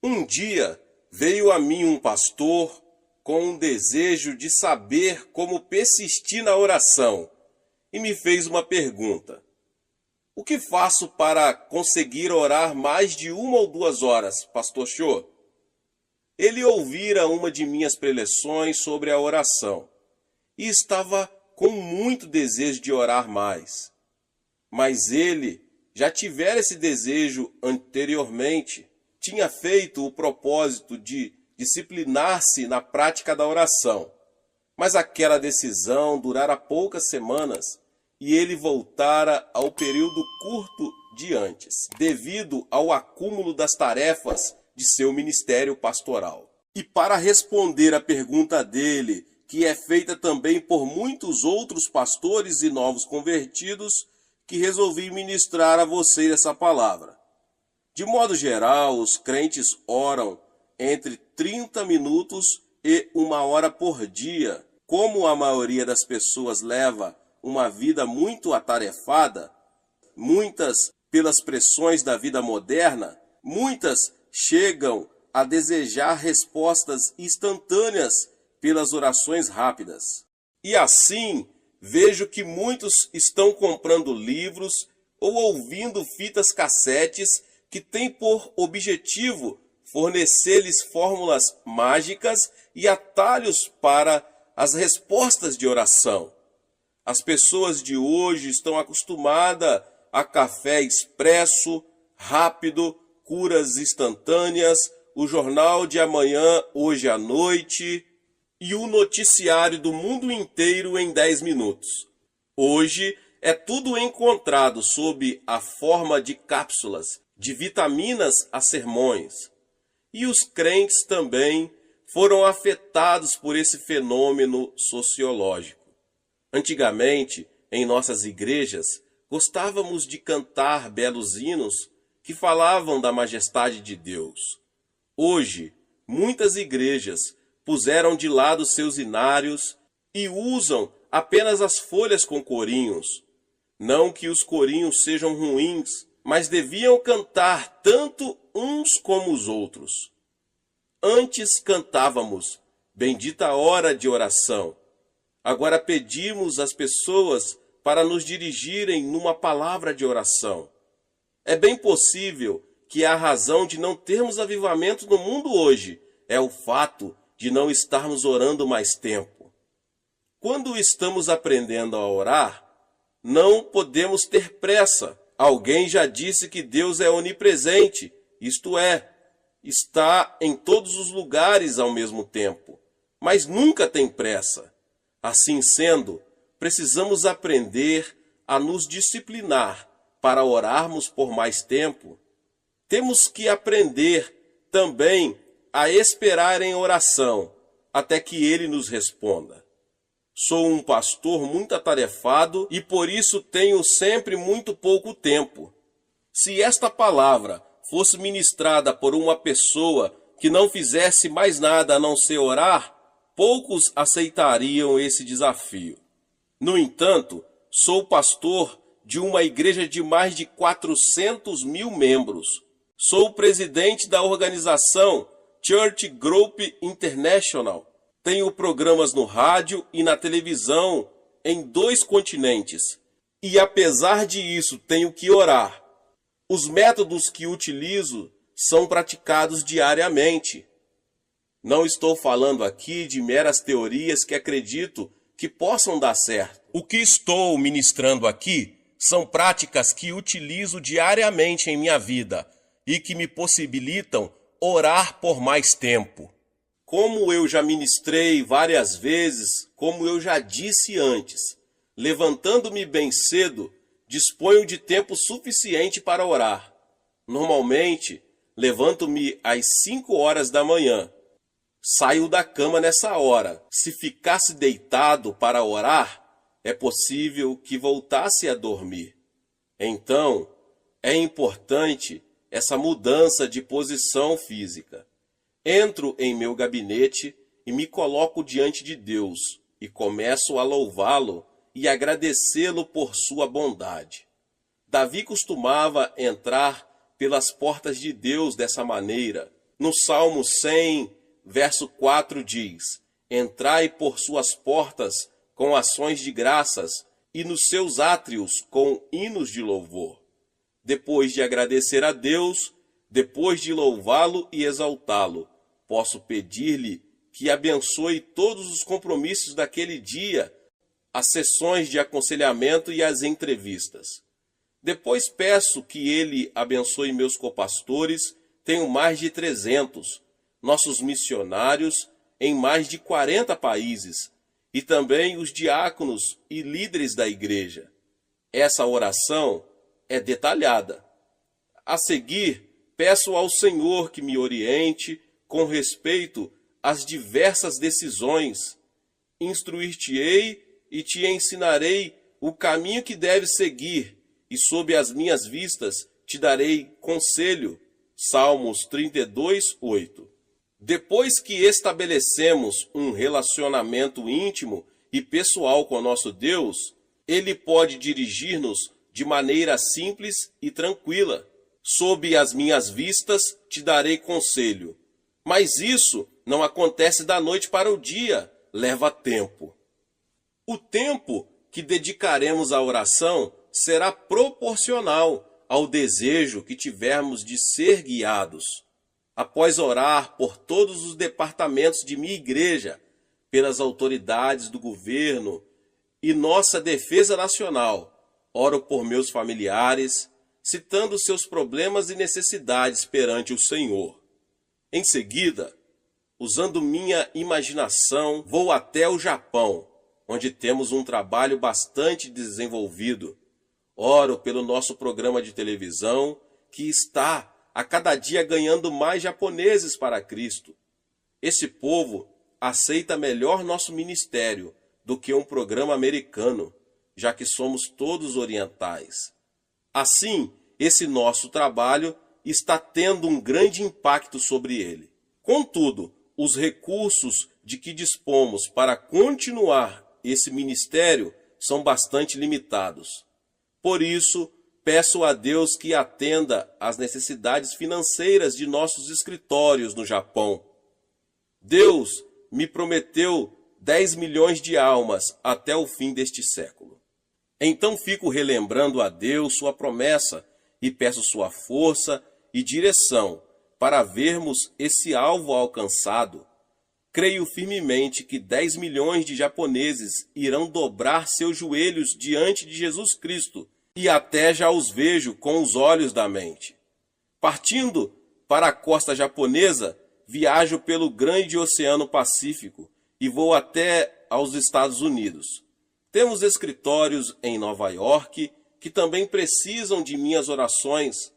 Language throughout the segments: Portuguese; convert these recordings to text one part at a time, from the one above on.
Um dia veio a mim um pastor com um desejo de saber como persistir na oração e me fez uma pergunta: o que faço para conseguir orar mais de 1 ou 2 horas, Pastor Cho? Ele ouvira uma de minhas preleções sobre a oração e estava com muito desejo de orar mais. Mas ele já tivera esse desejo anteriormente, tinha feito o propósito de disciplinar-se na prática da oração. Mas aquela decisão durara poucas semanas e ele voltara ao período curto de antes, devido ao acúmulo das tarefas de seu ministério pastoral. E para responder à pergunta dele, que é feita também por muitos outros pastores e novos convertidos, que resolvi ministrar a vocês essa palavra. De modo geral, os crentes oram entre 30 minutos e 1 hora por dia. Como a maioria das pessoas leva uma vida muito atarefada, muitas pelas pressões da vida moderna, muitas chegam a desejar respostas instantâneas pelas orações rápidas. E assim, vejo que muitos estão comprando livros ou ouvindo fitas cassetes que têm por objetivo fornecer-lhes fórmulas mágicas e atalhos para as respostas de oração. As pessoas de hoje estão acostumadas a café expresso, rápido, curas instantâneas, o jornal de amanhã, hoje à noite e o noticiário do mundo inteiro em 10 minutos. Hoje é tudo encontrado sob a forma de cápsulas, de vitaminas a sermões. E os crentes também foram afetados por esse fenômeno sociológico. Antigamente, em nossas igrejas, gostávamos de cantar belos hinos que falavam da majestade de Deus. Hoje, muitas igrejas puseram de lado seus hinários e usam apenas as folhas com corinhos. Não que os corinhos sejam ruins, mas deviam cantar tanto uns como os outros. Antes cantávamos bendita hora de oração. Agora pedimos às pessoas para nos dirigirem numa palavra de oração. É bem possível que a razão de não termos avivamento no mundo hoje é o fato de não estarmos orando mais tempo. Quando estamos aprendendo a orar, não podemos ter pressa. Alguém já disse que Deus é onipresente, isto é, está em todos os lugares ao mesmo tempo, mas nunca tem pressa. Assim sendo, precisamos aprender a nos disciplinar para orarmos por mais tempo. Temos que aprender também a esperar em oração até que Ele nos responda. Sou um pastor muito atarefado e por isso tenho sempre muito pouco tempo. Se esta palavra fosse ministrada por uma pessoa que não fizesse mais nada a não ser orar, poucos aceitariam esse desafio. No entanto, sou pastor de uma igreja de mais de 400 mil membros. Sou presidente da organização Church Group International. Tenho programas no rádio e na televisão em 2 continentes. E apesar disso, tenho que orar. Os métodos que utilizo são praticados diariamente. Não estou falando aqui de meras teorias que acredito que possam dar certo. O que estou ministrando aqui são práticas que utilizo diariamente em minha vida e que me possibilitam orar por mais tempo. Como eu já ministrei várias vezes, como eu já disse antes, levantando-me bem cedo, disponho de tempo suficiente para orar. Normalmente, levanto-me às 5 horas da manhã. Saio da cama nessa hora. Se ficasse deitado para orar, é possível que voltasse a dormir. Então, é importante essa mudança de posição física. Entro em meu gabinete e me coloco diante de Deus e começo a louvá-lo e agradecê-lo por sua bondade. Davi costumava entrar pelas portas de Deus dessa maneira. No Salmo 100, verso 4 diz: Entrai por suas portas com ações de graças e nos seus átrios com hinos de louvor. Depois de agradecer a Deus, depois de louvá-lo e exaltá-lo, posso pedir-lhe que abençoe todos os compromissos daquele dia, as sessões de aconselhamento e as entrevistas. Depois peço que ele abençoe meus copastores, tenho mais de 300, nossos missionários em mais de 40 países, e também os diáconos e líderes da igreja. Essa oração é detalhada. A seguir, peço ao Senhor que me oriente com respeito às diversas decisões. Instruir-te-ei e te ensinarei o caminho que deves seguir, e sob as minhas vistas te darei conselho. Salmos 32, 8. Depois que estabelecemos um relacionamento íntimo e pessoal com nosso Deus, Ele pode dirigir-nos de maneira simples e tranquila. Sob as minhas vistas te darei conselho. Mas isso não acontece da noite para o dia, leva tempo. O tempo que dedicaremos à oração será proporcional ao desejo que tivermos de ser guiados. Após orar por todos os departamentos de minha igreja, pelas autoridades do governo e nossa defesa nacional, oro por meus familiares, citando seus problemas e necessidades perante o Senhor. Em seguida, usando minha imaginação, vou até o Japão, onde temos um trabalho bastante desenvolvido. Oro pelo nosso programa de televisão, que está a cada dia ganhando mais japoneses para Cristo. Esse povo aceita melhor nosso ministério do que um programa americano, já que somos todos orientais. Assim, esse nosso trabalho está tendo um grande impacto sobre ele. Contudo, os recursos de que dispomos para continuar esse ministério são bastante limitados. Por isso, peço a Deus que atenda às necessidades financeiras de nossos escritórios no Japão. Deus me prometeu 10 milhões de almas até o fim deste século. Então fico relembrando a Deus sua promessa e peço sua força e direção para vermos esse alvo alcançado. Creio firmemente que 10 milhões de japoneses irão dobrar seus joelhos diante de Jesus Cristo, e até já os vejo com os olhos da mente. Partindo para a costa japonesa, viajo pelo grande Oceano Pacífico e vou até aos Estados Unidos. Temos escritórios em Nova York que também precisam de minhas orações.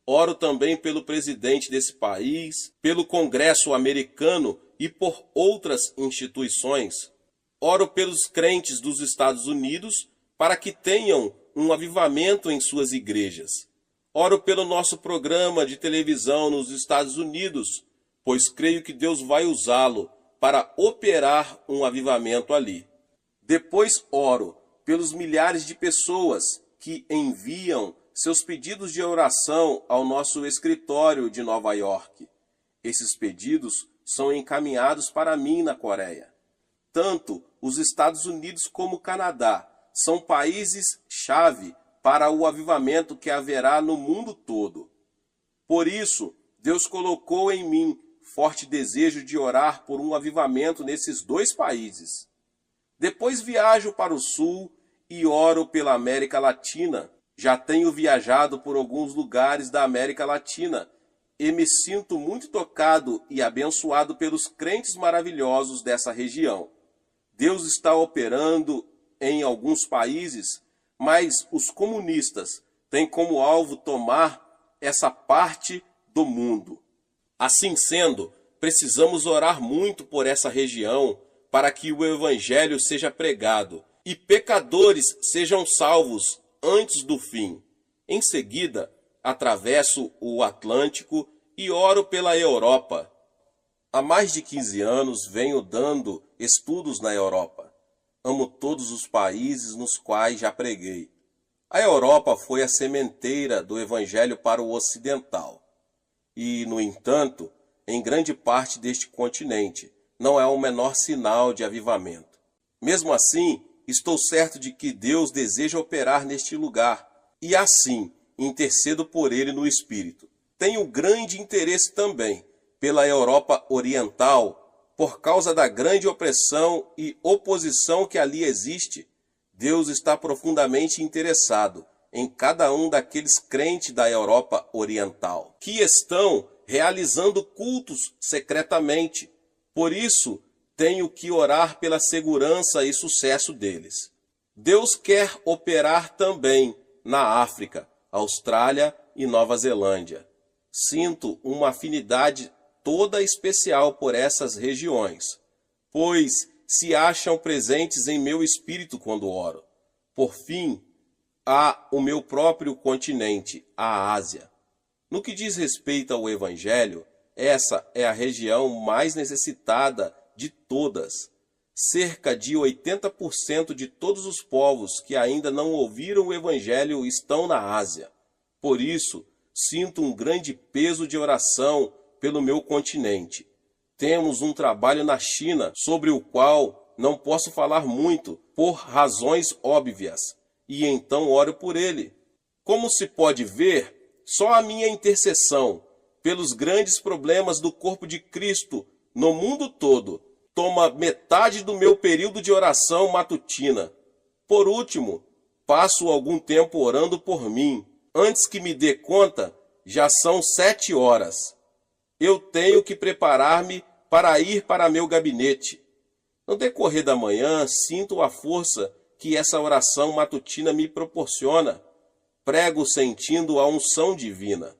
Oro também pelo presidente desse país, pelo Congresso americano e por outras instituições. Oro pelos crentes dos Estados Unidos para que tenham um avivamento em suas igrejas. Oro pelo nosso programa de televisão nos Estados Unidos, pois creio que Deus vai usá-lo para operar um avivamento ali. Depois oro pelos milhares de pessoas que enviam seus pedidos de oração ao nosso escritório de Nova York. Esses pedidos são encaminhados para mim na Coreia. Tanto os Estados Unidos como o Canadá são países-chave para o avivamento que haverá no mundo todo. Por isso, Deus colocou em mim forte desejo de orar por um avivamento nesses dois países. Depois viajo para o sul e oro pela América Latina. Já tenho viajado por alguns lugares da América Latina e me sinto muito tocado e abençoado pelos crentes maravilhosos dessa região. Deus está operando em alguns países, mas os comunistas têm como alvo tomar essa parte do mundo. Assim sendo, precisamos orar muito por essa região para que o evangelho seja pregado e pecadores sejam salvos antes do fim. Em seguida, atravesso o Atlântico e oro pela Europa. Há mais de 15 anos venho dando estudos na Europa. Amo todos os países nos quais já preguei. A Europa foi a sementeira do Evangelho para o ocidental. E, no entanto, em grande parte deste continente. Não é o menor sinal de avivamento. Mesmo assim, estou certo de que Deus deseja operar neste lugar, e assim intercedo por ele no Espírito. Tenho grande interesse também pela Europa Oriental, por causa da grande opressão e oposição que ali existe. Deus está profundamente interessado em cada um daqueles crentes da Europa Oriental, que estão realizando cultos secretamente. Por isso, tenho que orar pela segurança e sucesso deles. Deus quer operar também na África, Austrália e Nova Zelândia. Sinto uma afinidade toda especial por essas regiões, pois se acham presentes em meu espírito quando oro. Por fim, há o meu próprio continente, a Ásia. No que diz respeito ao Evangelho, essa é a região mais necessitada de todas. Cerca de 80% de todos os povos que ainda não ouviram o Evangelho estão na Ásia. Por isso, sinto um grande peso de oração pelo meu continente. Temos um trabalho na China sobre o qual não posso falar muito por razões óbvias, e então oro por ele. Como se pode ver, só a minha intercessão pelos grandes problemas do corpo de Cristo no mundo todo toma metade do meu período de oração matutina. Por último, passo algum tempo orando por mim. Antes que me dê conta, já são 7 horas. Eu tenho que preparar-me para ir para meu gabinete. No decorrer da manhã, sinto a força que essa oração matutina me proporciona. Prego sentindo a unção divina.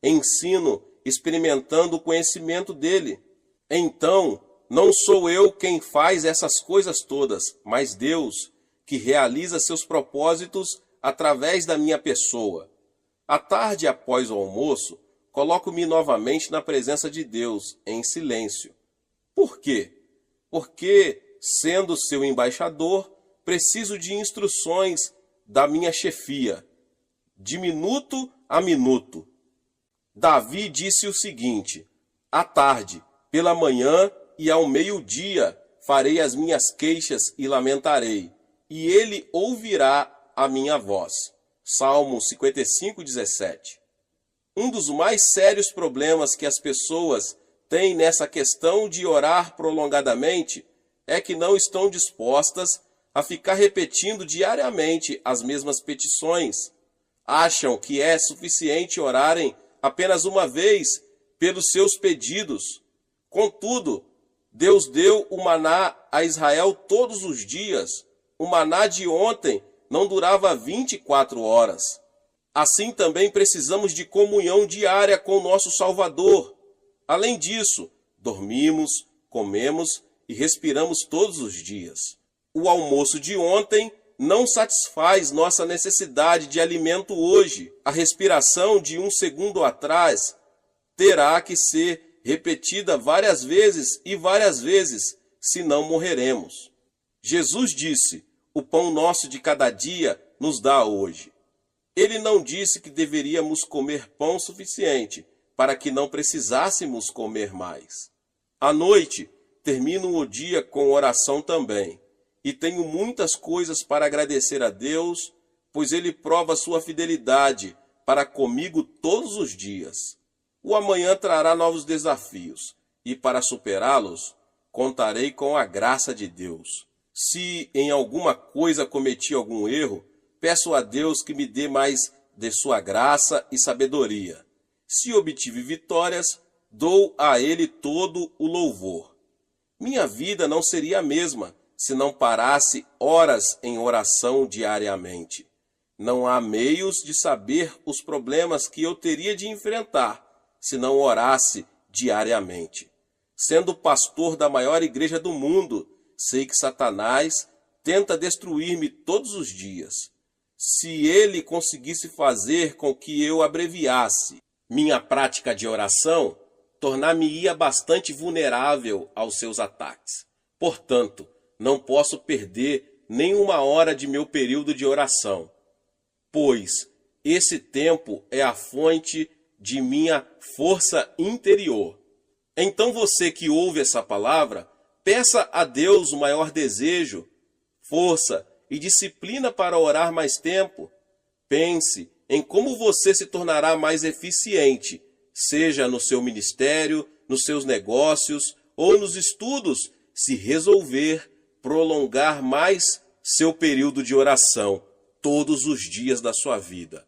Ensino experimentando o conhecimento dele. Então, não sou eu quem faz essas coisas todas, mas Deus, que realiza seus propósitos através da minha pessoa. À tarde, após o almoço, coloco-me novamente na presença de Deus, em silêncio. Por quê? Porque, sendo seu embaixador, preciso de instruções da minha chefia, de minuto a minuto. Davi disse o seguinte: à tarde, pela manhã e ao meio-dia farei as minhas queixas e lamentarei, e ele ouvirá a minha voz. Salmo 55:17. Um dos mais sérios problemas que as pessoas têm nessa questão de orar prolongadamente é que não estão dispostas a ficar repetindo diariamente as mesmas petições. Acham que é suficiente orarem apenas uma vez pelos seus pedidos. Contudo, Deus deu o maná a Israel todos os dias. O maná de ontem não durava 24 horas. Assim também precisamos de comunhão diária com o nosso Salvador. Além disso, dormimos, comemos e respiramos todos os dias. O almoço de ontem não satisfaz nossa necessidade de alimento hoje. A respiração de um segundo atrás terá que ser repetida várias vezes, senão morreremos. Jesus disse: o pão nosso de cada dia nos dá hoje. Ele não disse que deveríamos comer pão suficiente para que não precisássemos comer mais. À noite, termino o dia com oração também. E tenho muitas coisas para agradecer a Deus, pois Ele prova sua fidelidade para comigo todos os dias. O amanhã trará novos desafios, e para superá-los, contarei com a graça de Deus. Se em alguma coisa cometi algum erro, peço a Deus que me dê mais de sua graça e sabedoria. Se obtive vitórias, dou a Ele todo o louvor. Minha vida não seria a mesma se não parasse horas em oração diariamente. Não há meios de saber os problemas que eu teria de enfrentar se não orasse diariamente. Sendo pastor da maior igreja do mundo, sei que Satanás tenta destruir-me todos os dias. Se ele conseguisse fazer com que eu abreviasse minha prática de oração, tornar-me-ia bastante vulnerável aos seus ataques. Portanto, não posso perder nenhuma hora de meu período de oração, pois esse tempo é a fonte de minha força interior. Então você que ouve essa palavra, peça a Deus o maior desejo, força e disciplina para orar mais tempo. Pense em como você se tornará mais eficiente, seja no seu ministério, nos seus negócios ou nos estudos, se resolver prolongar mais seu período de oração todos os dias da sua vida.